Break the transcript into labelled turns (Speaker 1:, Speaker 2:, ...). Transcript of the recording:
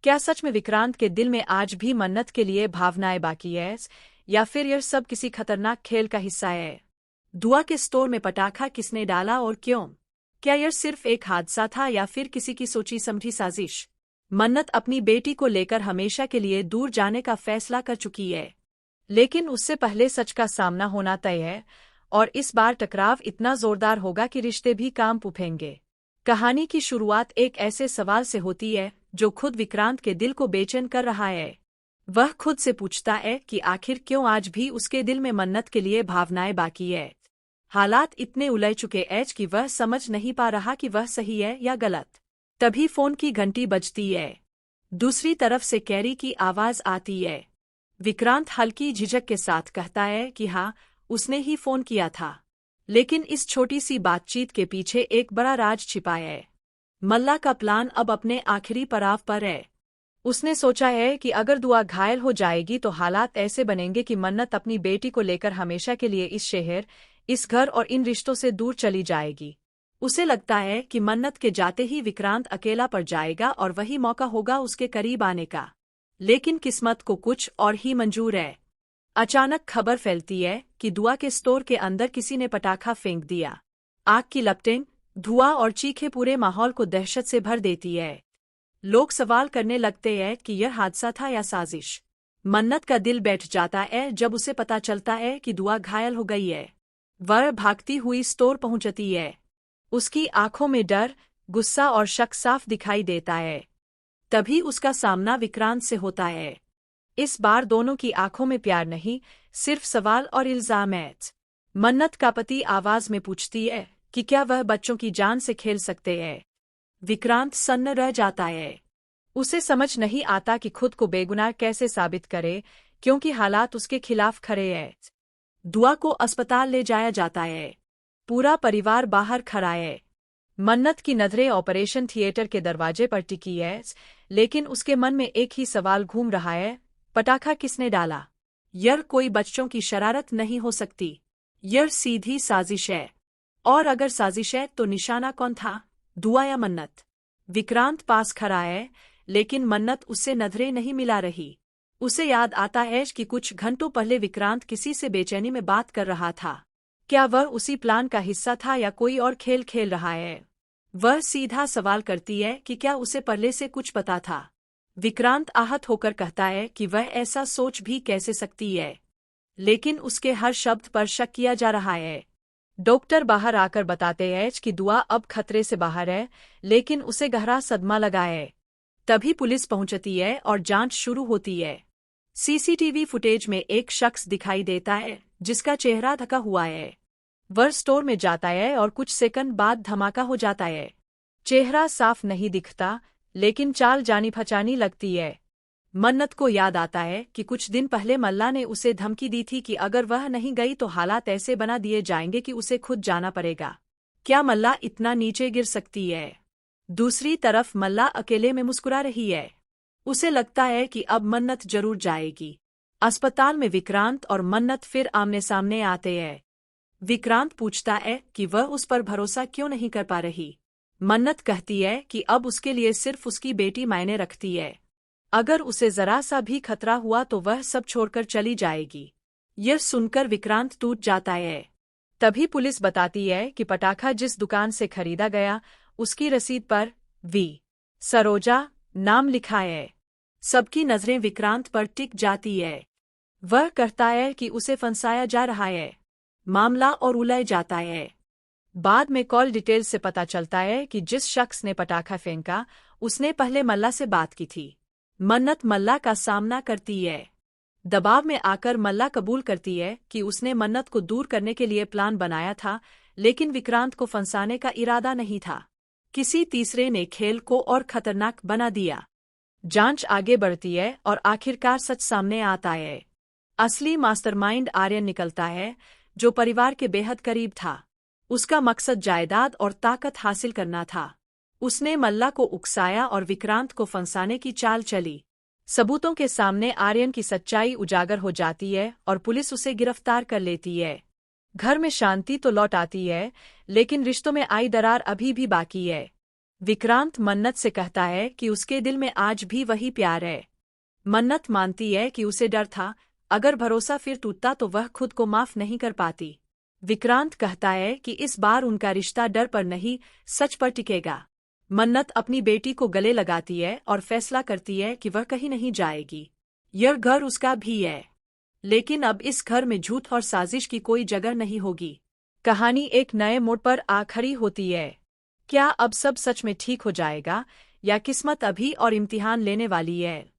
Speaker 1: क्या सच में विक्रांत के दिल में आज भी मन्नत के लिए भावनाएं बाकी है, या फिर यह सब किसी खतरनाक खेल का हिस्सा है? दुआ के स्टोर में पटाखा किसने डाला और क्यों? क्या यह सिर्फ एक हादसा था या फिर किसी की सोची समझी साजिश? मन्नत अपनी बेटी को लेकर हमेशा के लिए दूर जाने का फैसला कर चुकी है, लेकिन उससे पहले सच का सामना होना तय है, और इस बार टकराव इतना जोरदार होगा कि रिश्ते भी काम फूफेंगे। कहानी की शुरुआत एक ऐसे सवाल से होती है जो खुद विक्रांत के दिल को बेचैन कर रहा है। वह खुद से पूछता है कि आखिर क्यों आज भी उसके दिल में मन्नत के लिए भावनाएं बाकी है। हालात इतने उलझ चुके हैं कि वह समझ नहीं पा रहा कि वह सही है या गलत। तभी फोन की घंटी बजती है। दूसरी तरफ से कैरी की आवाज आती है। विक्रांत हल्की झिझक के साथ कहता है कि हाँ, उसने ही फोन किया था, लेकिन इस छोटी सी बातचीत के पीछे एक बड़ा राज छिपा है। मल्ला का प्लान अब अपने आखिरी पड़ाव पर है। उसने सोचा है कि अगर दुआ घायल हो जाएगी तो हालात ऐसे बनेंगे कि मन्नत अपनी बेटी को लेकर हमेशा के लिए इस शहर, इस घर और इन रिश्तों से दूर चली जाएगी। उसे लगता है कि मन्नत के जाते ही विक्रांत अकेला पड़ जाएगा और वही मौका होगा उसके करीब आने का। लेकिन किस्मत को कुछ और ही मंजूर है। अचानक खबर फैलती है कि दुआ के स्टोर के अंदर किसी ने पटाखा फेंक दिया। आग की लपटें, धुआं और चीखें पूरे माहौल को दहशत से भर देती है। लोग सवाल करने लगते हैं कि यह हादसा था या साजिश। मन्नत का दिल बैठ जाता है जब उसे पता चलता है कि दुआ घायल हो गई है। वह भागती हुई स्टोर पहुंचती है। उसकी आंखों में डर, गुस्सा और शक साफ दिखाई देता है। तभी उसका सामना विक्रांत से होता है। इस बार दोनों की आंखों में प्यार नहीं, सिर्फ सवाल और इल्जाम है। मन्नत का पति आवाज में पूछती है कि क्या वह बच्चों की जान से खेल सकते हैं। विक्रांत सन्न रह जाता है। उसे समझ नहीं आता कि खुद को बेगुनाह कैसे साबित करे, क्योंकि हालात उसके खिलाफ खड़े हैं। दुआ को अस्पताल ले जाया जाता है। पूरा परिवार बाहर खड़ा है। मन्नत की नजरें ऑपरेशन थिएटर के दरवाजे पर टिकी है, लेकिन उसके मन में एक ही सवाल घूम रहा है, पटाखा किसने डाला? यह कोई बच्चों की शरारत नहीं हो सकती। यह सीधी साजिश है। और अगर साजिश है तो निशाना कौन था, दुआ या मन्नत? विक्रांत पास खड़ा है, लेकिन मन्नत उससे नजरें नहीं मिला रही। उसे याद आता है कि कुछ घंटों पहले विक्रांत किसी से बेचैनी में बात कर रहा था। क्या वह उसी प्लान का हिस्सा था या कोई और खेल खेल रहा है? वह सीधा सवाल करती है कि क्या उसे पहले से कुछ पता था। विक्रांत आहत होकर कहता है कि वह ऐसा सोच भी कैसे सकती है, लेकिन उसके हर शब्द पर शक किया जा रहा है। डॉक्टर बाहर आकर बताते हैं कि दुआ अब खतरे से बाहर है, लेकिन उसे गहरा सदमा लगा है। तभी पुलिस पहुंचती है और जांच शुरू होती है। सीसीटीवी फुटेज में एक शख्स दिखाई देता है जिसका चेहरा ढका हुआ है। वह स्टोर में जाता है और कुछ सेकंड बाद धमाका हो जाता है। चेहरा साफ नहीं दिखता, लेकिन चाल जानी पहचानी लगती है। मन्नत को याद आता है कि कुछ दिन पहले मल्ला ने उसे धमकी दी थी कि अगर वह नहीं गई तो हालात ऐसे बना दिए जाएंगे कि उसे खुद जाना पड़ेगा। क्या मल्ला इतना नीचे गिर सकती है? दूसरी तरफ मल्ला अकेले में मुस्कुरा रही है। उसे लगता है कि अब मन्नत जरूर जाएगी। अस्पताल में विक्रांत और मन्नत फिर आमने सामने आते हैं। विक्रांत पूछता है कि वह उस पर भरोसा क्यों नहीं कर पा रही। मन्नत कहती है कि अब उसके लिए सिर्फ उसकी बेटी मायने रखती है। अगर उसे जरा सा भी खतरा हुआ तो वह सब छोड़कर चली जाएगी। यह सुनकर विक्रांत टूट जाता है। तभी पुलिस बताती है कि पटाखा जिस दुकान से खरीदा गया, उसकी रसीद पर वी. सरोजा नाम लिखा है। सबकी नजरें विक्रांत पर टिक जाती है। वह कहता है कि उसे फंसाया जा रहा है। मामला और उलझ जाता है। बाद में कॉल डिटेल से पता चलता है कि जिस शख्स ने पटाखा फेंका, उसने पहले मल्ला से बात की थी। मन्नत मल्ला का सामना करती है। दबाव में आकर मल्ला कबूल करती है कि उसने मन्नत को दूर करने के लिए प्लान बनाया था, लेकिन विक्रांत को फंसाने का इरादा नहीं था। किसी तीसरे ने खेल को और खतरनाक बना दिया। जांच आगे बढ़ती है और आखिरकार सच सामने आता है। असली मास्टरमाइंड आर्यन निकलता है, जो परिवार के बेहद करीब था। उसका मकसद जायदाद और ताकत हासिल करना था। उसने मल्ला को उकसाया और विक्रांत को फंसाने की चाल चली। सबूतों के सामने आर्यन की सच्चाई उजागर हो जाती है और पुलिस उसे गिरफ्तार कर लेती है। घर में शांति तो लौट आती है, लेकिन रिश्तों में आई दरार अभी भी बाकी है। विक्रांत मन्नत से कहता है कि उसके दिल में आज भी वही प्यार है। मन्नत मानती है कि उसे डर था, अगर भरोसा फिर टूटता तो वह खुद को माफ नहीं कर पाती। विक्रांत कहता है कि इस बार उनका रिश्ता डर पर नहीं, सच पर टिकेगा। मन्नत अपनी बेटी को गले लगाती है और फैसला करती है कि वह कहीं नहीं जाएगी। यह घर उसका भी है, लेकिन अब इस घर में झूठ और साजिश की कोई जगह नहीं होगी। कहानी एक नए मोड़ पर आ खड़ी होती है। क्या अब सब सच में ठीक हो जाएगा, या किस्मत अभी और इम्तिहान लेने वाली है?